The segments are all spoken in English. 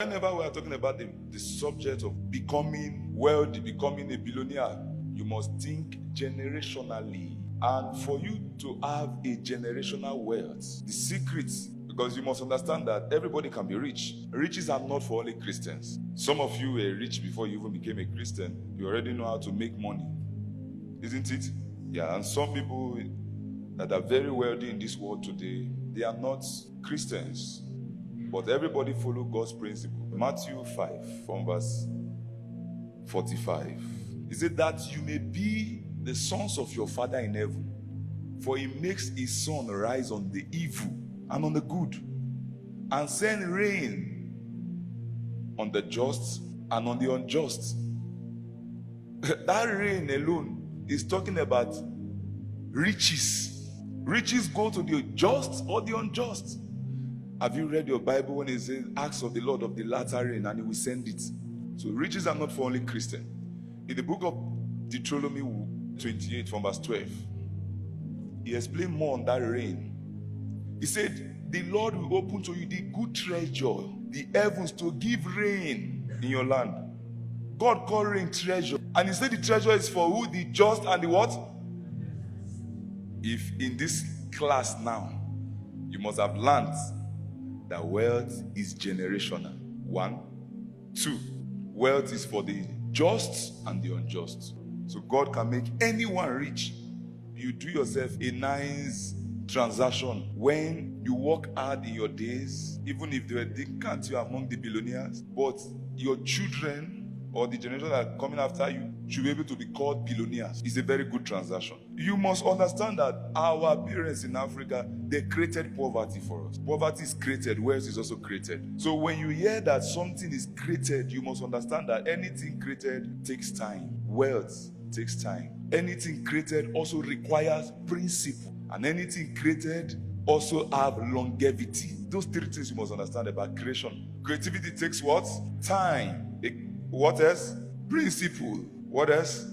Whenever we are talking about the subject of becoming wealthy, becoming a billionaire, you must think generationally. And for you to have a generational wealth, the secret, because you must understand that everybody can be rich. Riches are not for only Christians. Some of you were rich before you even became a Christian. You already know how to make money, isn't it? Yeah, and some people that are very wealthy in this world today, they are not Christians. But everybody follow God's principle. Matthew 5 from verse 45. He said that you may be the sons of your Father in heaven, for he makes his sun rise on the evil and on the good, and send rain on the just and on the unjust. That rain alone is talking about riches. Riches go to the just or the unjust. Have you read your Bible when it says, ask of the Lord of the latter rain and he will send it? So riches are not for only Christians. In the book of Deuteronomy 28 from verse 12, he explained more on that rain. He said, the Lord will open to you the good treasure, the heavens, to give rain in your land. God called rain treasure. And he said the treasure is for who? The just and the what? If in this class now, you must have learned that wealth is generational. 1. 2. Wealth is for the just and the unjust. So God can make anyone rich. You do yourself a nice transaction when you work hard in your days, even if they didn't count you among the billionaires, but your children or the generation that are coming after you should be able to be called billionaires. It's a very good transaction. You must understand that our parents in Africa, they created poverty for us. Poverty is created, wealth is also created. So when you hear that something is created, you must understand that anything created takes time. Wealth takes time. Anything created also requires principle. And anything created also have longevity. Those three things you must understand about creation. Creativity takes what? Time. What else? Principle. What else?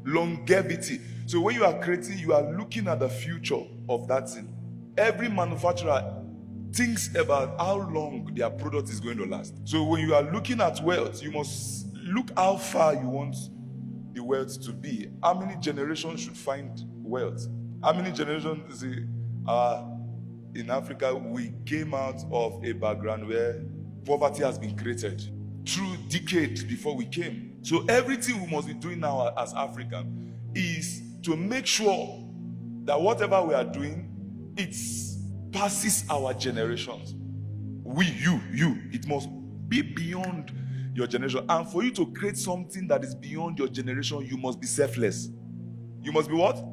Longevity. So when you are creating, you are looking at the future of that thing. Every manufacturer thinks about how long their product is going to last. So when you are looking at wealth, you must look how far you want the wealth to be. How many generations should find wealth? How many generations in Africa? We came out of a background where poverty has been created through decades before we came. So everything we must be doing now as African is to make sure that whatever we are doing, it passes our generations. It must be beyond your generation. And for you to create something that is beyond your generation, you must be selfless. You must be what?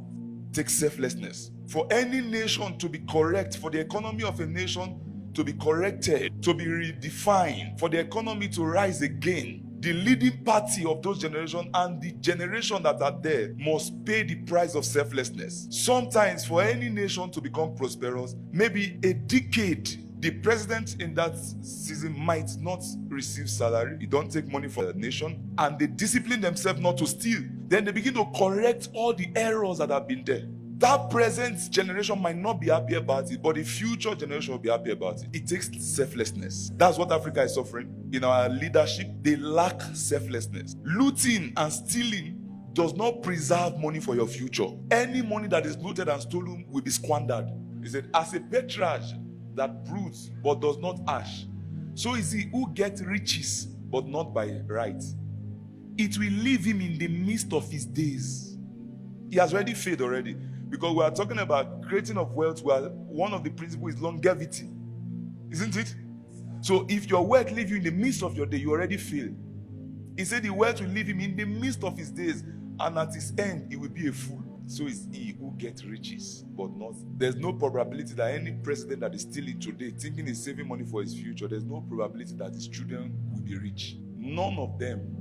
Take selflessness. For any nation to be correct, for the economy of a nation to be corrected, to be redefined, for the economy to rise again, the leading party of those generations and the generation that are there must pay the price of selflessness. Sometimes for any nation to become prosperous, maybe a decade, the president in that season might not receive salary. He don't take money from the nation, and they discipline themselves not to steal. Then they begin to correct all the errors that have been there. That present generation might not be happy about it, but the future generation will be happy about it. It takes selflessness. That's what Africa is suffering. In our leadership, they lack selflessness. Looting and stealing does not preserve money for your future. Any money that is looted and stolen will be squandered. He said, as a patriarch that broods but does not ash, so is he who gets riches but not by right. It will leave him in the midst of his days. He has already failed already. Because we are talking about creating of wealth, where one of the principles is longevity. Isn't it? So if your wealth leaves you in the midst of your day, you already fail. He said the wealth will leave him in the midst of his days, and at his end, he will be a fool. So is he who gets riches, but not. There's no probability that any president that is stealing today, thinking he's saving money for his future, there's no probability that his children will be rich. None of them.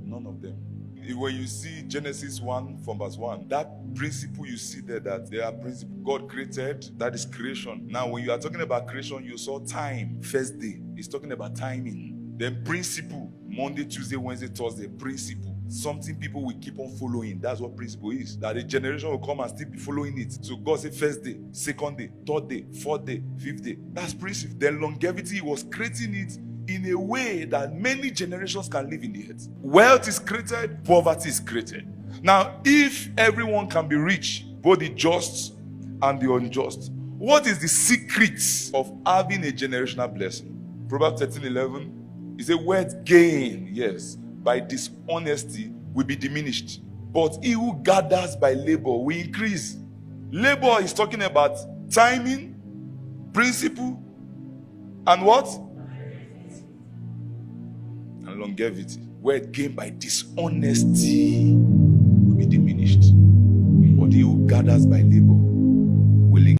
When you see Genesis 1 from verse 1, that principle you see there, that there are principles God created, that is creation. Now, when you are talking about creation, you saw time, first day. It's talking about timing. Then principle, Monday, Tuesday, Wednesday, Thursday, principle. Something people will keep on following. That's what principle is. That a generation will come and still be following it. So God said first day, second day, third day, fourth day, fifth day. That's principle. Then longevity, he was creating it in a way that many generations can live in the earth. Wealth is created, poverty is created. Now, if everyone can be rich, both the just and the unjust, what is the secret of having a generational blessing? Proverbs 13:11, it says, words gain, yes, by dishonesty will be diminished, but he who gathers by labor will increase. Labor is talking about timing, principle, and what? And longevity. Word gained by dishonesty will be diminished, but he who gathers by labor